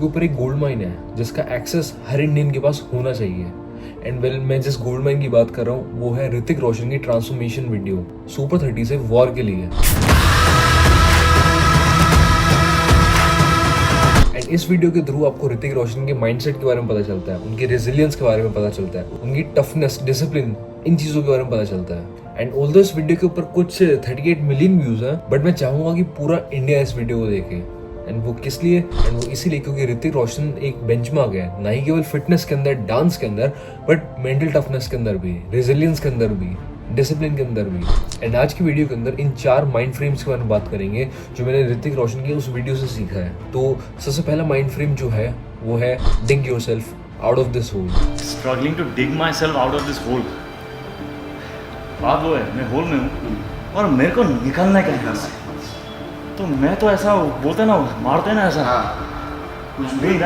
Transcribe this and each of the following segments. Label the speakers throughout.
Speaker 1: के ऊपर एक गोल्ड माइन है जिसका एक्सेस हर इंडियन के पास होना चाहिए। एंड वेल मैं जिस गोल्ड माइन की बात कर रहा हूँ वो है ऋतिक रोशन की ट्रांसफॉर्मेशन वीडियो सुपर 30 से वॉर के लिए। एंड इस वीडियो के थ्रू आपको ऋतिक रोशन के माइंडसेट के बारे में पता चलता है, उनकी रेजिलियंस के बारे में पता चलता है, उनकी टफनेस, डिसिप्लिन, इन चीजों के बारे में पता चलता है। एंड ऑल्दो इस वीडियो के ऊपर कुछ 38 मिलियन व्यूज हैं, बट मैं चाहूंगा कि पूरा इंडिया इस वीडियो को देखे। एंड वो किस लिए? एंड वो इसीलिए क्योंकि ऋतिक रोशन एक बेंचमार्क है, ना ही केवल फिटनेस के अंदर, डांस के अंदर, बट मेंटल टफनेस के अंदर भी, रेजिलियंस के अंदर भी, डिसिप्लिन के अंदर भी। एंड आज की वीडियो के अंदर इन 4 माइंड फ्रेम्स के बारे में बात करेंगे जो मैंने ऋतिक रोशन की उस वीडियो से सीखा है। तो सबसे पहला माइंड फ्रेम जो है वो है dig yourself out of this hole.
Speaker 2: Struggling to dig myself out of this hole. बात वो है, मैं होल में हूँ और मेरे को निकलना है कहीं से। तो मैं तो ऐसा बोलते हैं ना, मारते हैं ना ऐसा, कुछ भी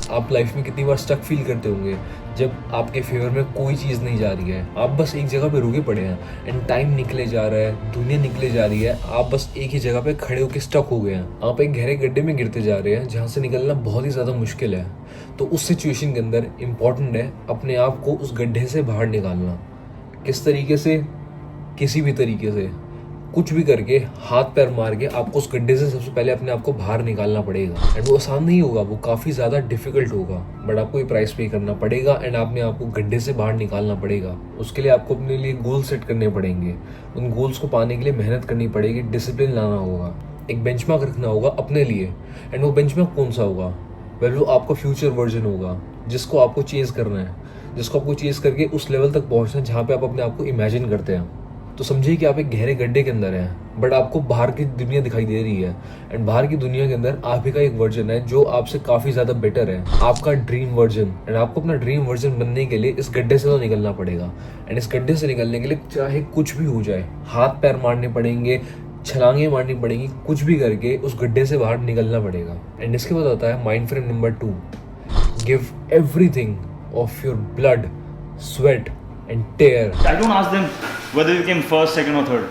Speaker 1: आप लाइफ में कितनी बार स्टक फील करते होंगे जब आपके फेवर में कोई चीज़ नहीं जा रही है, आप बस एक जगह पे रुके पड़े हैं एंड टाइम निकले जा रहा है, दुनिया निकले जा रही है, आप बस एक ही जगह पे खड़े होकर स्टक हो गए हैं, आप एक गहरे गड्ढे में गिरते जा रहे हैं जहाँ से निकलना बहुत ही ज़्यादा मुश्किल है। तो उस सिचुएशन के अंदर इम्पॉर्टेंट है अपने आप को उस गड्ढे से बाहर निकालना। किस तरीके से? किसी भी तरीके से, कुछ भी करके, हाथ पैर मार के आपको उस गड्ढे से सबसे पहले अपने आप को बाहर निकालना पड़ेगा। एंड वो आसान नहीं होगा, वो काफ़ी ज़्यादा डिफिकल्ट होगा, बट आपको ये प्राइस पे करना पड़ेगा एंड आपने आपको गड्ढे से बाहर निकालना पड़ेगा। उसके लिए आपको अपने लिए गोल सेट करने पड़ेंगे, उन गोल्स को पाने के लिए मेहनत करनी पड़ेगी, डिसिप्लिन लाना होगा, एक बेंचमार्क रखना होगा अपने लिए। एंड वो बेंचमार्क कौन सा होगा? वेल वो आपका फ्यूचर वर्जन होगा जिसको आपको चेज करना है, जिसको आपको चेज करके उस लेवल तक पहुँचना है जहाँ पे आप अपने आप को इमेजिन करते हैं। तो समझिए कि आप एक गहरे गड्ढे के अंदर हैं, बट आपको बाहर की दुनिया दिखाई दे रही है एंड बाहर की दुनिया के अंदर आप ही का एक वर्जन है जो आपसे काफ़ी ज़्यादा बेटर है, आपका ड्रीम वर्जन। एंड आपको अपना ड्रीम वर्जन बनने के लिए इस गड्ढे से तो निकलना पड़ेगा। एंड इस गड्ढे से निकलने के लिए चाहे कुछ भी हो जाए, हाथ पैर मारने पड़ेंगे, छलांगे मारनी पड़ेंगी, कुछ भी करके उस गड्ढे से बाहर निकलना पड़ेगा। एंड इसके बाद आता है mind frame number 2, give everything of your blood, sweat and tear.
Speaker 2: I don't ask them whether you came first, second or third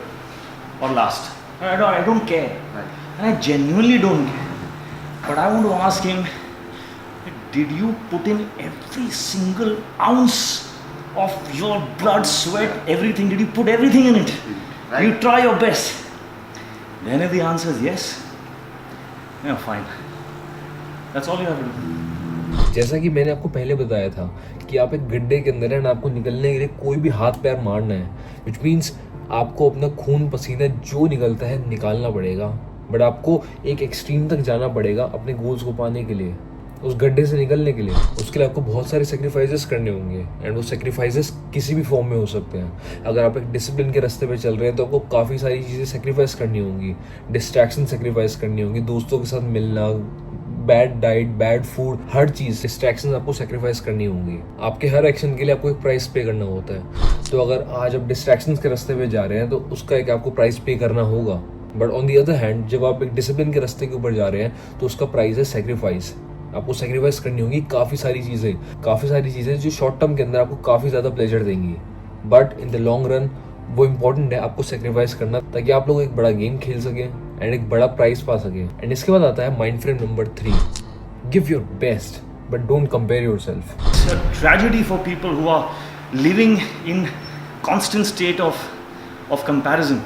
Speaker 2: or last. I don't care. Right. And I genuinely don't care. But I want to ask him, did you put in every single ounce of your blood, sweat, everything? Did you put everything in it? Right. You try your best. Then if the answer is yes, yeah, fine. That's all you have to do.
Speaker 1: जैसा कि मैंने आपको पहले बताया था कि आप एक गड्ढे के अंदर हैं, आपको निकलने के लिए कोई भी हाथ पैर मारना है, विच मीन्स आपको अपना खून पसीना जो निकलता है निकालना पड़ेगा, बट आपको एक एक्सट्रीम तक जाना पड़ेगा अपने गोल्स को पाने के लिए, उस गड्ढे से निकलने के लिए। उसके लिए आपको बहुत सारे सेक्रीफाइसेस करने होंगे एंड वो सेक्रीफाइसेस किसी भी फॉर्म में हो सकते हैं। अगर आप एक डिसिप्लिन के रास्ते पे चल रहे हैं तो आपको काफ़ी सारी चीज़ें सेक्रीफाइस करनी होंगी, डिस्ट्रैक्शन सेक्रीफाइस करनी होंगी, दोस्तों के साथ मिलना, बैड डाइट, बैड फूड, हर चीज़, डिस्ट्रैक्शन आपको सेक्रीफाइस करनी होंगी। आपके हर एक्शन के लिए आपको एक प्राइस पे करना होता है। तो अगर आज आप डिस्ट्रैक्शन के रास्ते पे जा रहे हैं तो उसका एक आपको प्राइस पे करना होगा, but on the other hand जब आप एक डिसिप्लिन के रास्ते के ऊपर जा रहे हैं तो उसका प्राइस है सेक्रीफाइस। आपको सेक्रीफाइस करनी होगी काफ़ी सारी चीज़ें जो शॉर्ट टर्म के अंदर आपको काफ़ी ज़्यादा प्लेजर देंगी, but in the long run वो इम्पोर्टेंट है आपको सेक्रीफाइस करना, ताकि आप लोग एक बड़ा गेम खेल सकें एंड एक बड़ा प्राइस पा सकें। एंड इसके बाद आता है mind frame number 3, give your best but don't compare yourself.
Speaker 2: It's a tragedy for people who are living in constant state of comparison,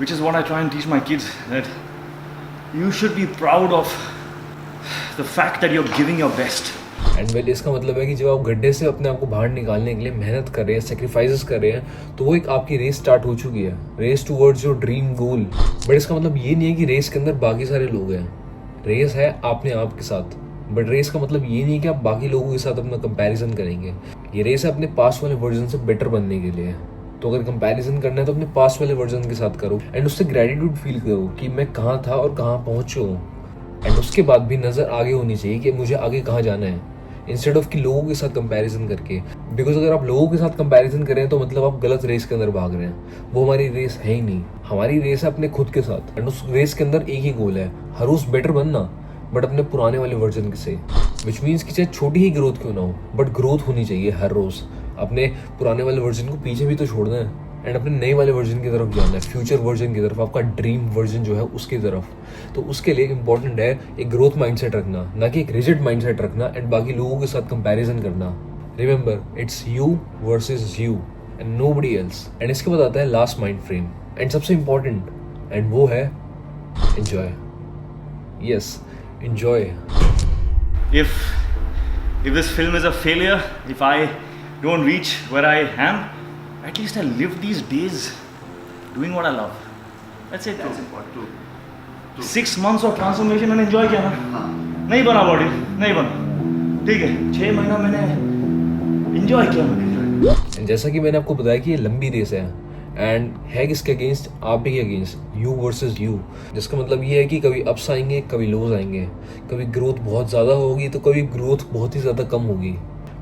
Speaker 2: which is what I try and teach my kids, that you should be proud of the fact that you're giving your best.
Speaker 1: And well इसका मतलब है कि जब आप गड्ढे से अपने आप को बाहर निकालने के लिए मेहनत कर रहे हैं, सेक्रीफाइसेस कर रहे हैं, तो वो एक आपकी रेस स्टार्ट हो चुकी है, race towards your dream goal. But इसका मतलब ये नहीं है कि रेस के अंदर बाकी सारे लोग हैं, रेस है अपने आप के साथ। बट रेस का मतलब ये नहीं है कि आप बाकी लोगों के साथ अपना कंपैरिजन करेंगे, ये रेस है अपने पास्ट वाले वर्जन से बेटर बनने के लिए। तो अगर कंपैरिजन करना है तो अपने पास्ट वाले वर्जन के साथ करो एंड उससे ग्रेटिट्यूड फील करो कि मैं कहाँ था और कहाँ पहुँच चुका हूँ। एंड उसके बाद भी नज़र आगे होनी चाहिए कि मुझे आगे कहाँ जाना है, इंस्टेड ऑफ कि लोगों के साथ कंपैरिजन करके। बिकॉज अगर आप लोगों के साथ कंपैरिजन करें तो मतलब आप गलत रेस के अंदर भाग रहे हैं, वो हमारी रेस है ही नहीं। हमारी रेस है अपने खुद के साथ एंड उस रेस के अंदर एक ही गोल है, हर रोज बेटर बनना, बट अपने पुराने वाले वर्जन से, विच मीन्स कि चाहे छोटी ही ग्रोथ क्यों ना हो, बट ग्रोथ होनी चाहिए हर रोज। अपने पुराने वाले वर्जन को पीछे भी तो छोड़ना है, एंड अपने नए वाले वर्जन की तरफ जाना है, फ्यूचर वर्जन की तरफ, आपका ड्रीम वर्जन जो है उसकी तरफ। तो उसके लिए इंपॉर्टेंट है एक ग्रोथ माइंडसेट रखना, ना कि एक रिजिड माइंडसेट रखना एंड बाकी लोगों के साथ कंपैरिजन करना। Remember, it's you versus you and nobody else. And इसके बाद आता है लास्ट माइंड फ्रेम एंड सबसे इंपॉर्टेंट, एंड वो है enjoy. Yes, enjoy.
Speaker 2: If this film is a failure, if I don't reach where I am, at least I live these days doing what I love. That's it.
Speaker 3: That's important too.
Speaker 2: 6 months of transformation and enjoy किया ना, नहीं बना body, नहीं बना, ठीक है, 6 महीना मैंने enjoy किया मैंने।
Speaker 1: एंड जैसा कि मैंने आपको बताया कि ये लंबी रेस है एंड है किसके अगेंस्ट, आप ही के अगेंस्ट, यू वर्सेस यू। जिसका मतलब ये है कि कभी अप्स आएंगे, कभी लोज आएंगे, कभी ग्रोथ बहुत ज़्यादा होगी तो कभी ग्रोथ बहुत ही ज़्यादा कम होगी।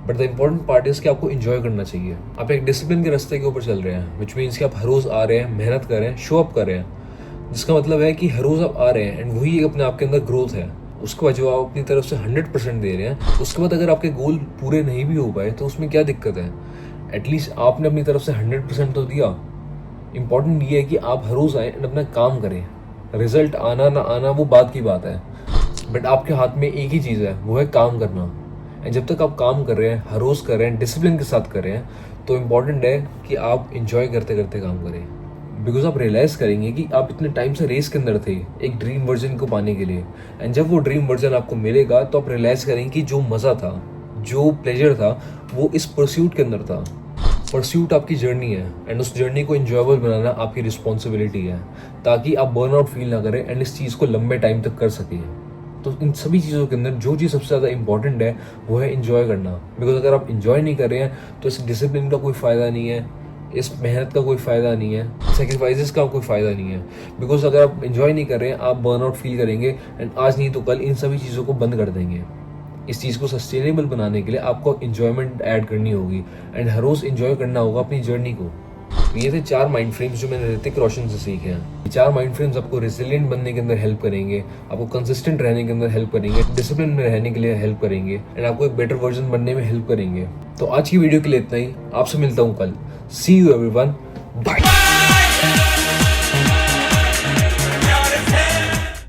Speaker 1: But the important part is कि आपको इन्जॉय करना चाहिए। आप एक डिसिप्लिन के रास्ते के ऊपर चल रहे हैं, विच मीन्स कि आप हर रोज़ आ रहे हैं, मेहनत कर रहे हैं, शो अप कर रहे हैं। जिसका मतलब है कि हर रोज़ आप आ रहे हैं एंड वही अपने आप के अंदर ग्रोथ है। उसके बाद जो आप अपनी तरफ से 100% दे रहे हैं, उसके बाद अगर आपके गोल पूरे नहीं भी हो पाए तो उसमें क्या दिक्कत है? एटलीस्ट आपने अपनी तरफ से 100% तो दिया। इम्पॉर्टेंट ये है कि आप हर रोज़ आए एंड अपना काम करें। रिजल्ट आना ना आना वो बात की बात है, बट आपके हाथ में एक ही चीज़ है, वो है काम करना। एंड जब तक आप काम कर रहे हैं, हर रोज़ कर रहे हैं, डिसिप्लिन के साथ कर रहे हैं, तो इम्पॉर्टेंट है कि आप इंजॉय करते करते काम करें। बिकॉज आप रियलाइज़ करेंगे कि आप इतने टाइम से रेस के अंदर थे एक ड्रीम वर्जन को पाने के लिए, एंड जब वो ड्रीम वर्जन आपको मिलेगा तो आप रियलाइज़ करेंगे कि जो मज़ा था, जो प्लेजर था, वो इस परस्यूट के अंदर था। परस्यूट आपकी जर्नी है एंड उस जर्नी को इंजॉयबल बनाना आपकी रिस्पॉन्सिबिलिटी है, ताकि आप बर्नआउट फील ना करें एंड इस चीज़ को लंबे टाइम तक कर सकें। तो इन सभी चीज़ों के अंदर जो चीज़ सबसे ज़्यादा इंपॉर्टेंट है वो है इंजॉय करना। बिकॉज अगर आप इंजॉय नहीं कर रहे हैं तो इस डिसिप्लिन का कोई फ़ायदा नहीं है, इस मेहनत का कोई फ़ायदा नहीं है, सेक्रीफाइसेस का कोई फ़ायदा नहीं है। बिकॉज अगर आप इंजॉय नहीं कर रहे हैं, आप बर्नआउट फील करेंगे एंड आज नहीं तो कल इन सभी चीज़ों को बंद कर देंगे। इस चीज़ को सस्टेनेबल बनाने के लिए आपको इंजॉयमेंट ऐड करनी होगी एंड हर रोज़ इंजॉय करना होगा अपनी जर्नी को। ये थे 4 माइंड फ्रेम्स जो मैंने ऋतिक रोशन से सीखे हैं। ये 4 माइंड फ्रेम्स आपको रेजिलिएंट बनने के अंदर हेल्प करेंगे, आपको कंसिस्टेंट रहने के अंदर हेल्प करेंगे, डिसिप्लिन में रहने के लिए हेल्प करेंगे एंड आपको एक बेटर वर्जन बनने में हेल्प करेंगे। तो आज की वीडियो के लिए इतना ही। आपसे मिलता हूँ कल। सी यू एवरीवन, बाय।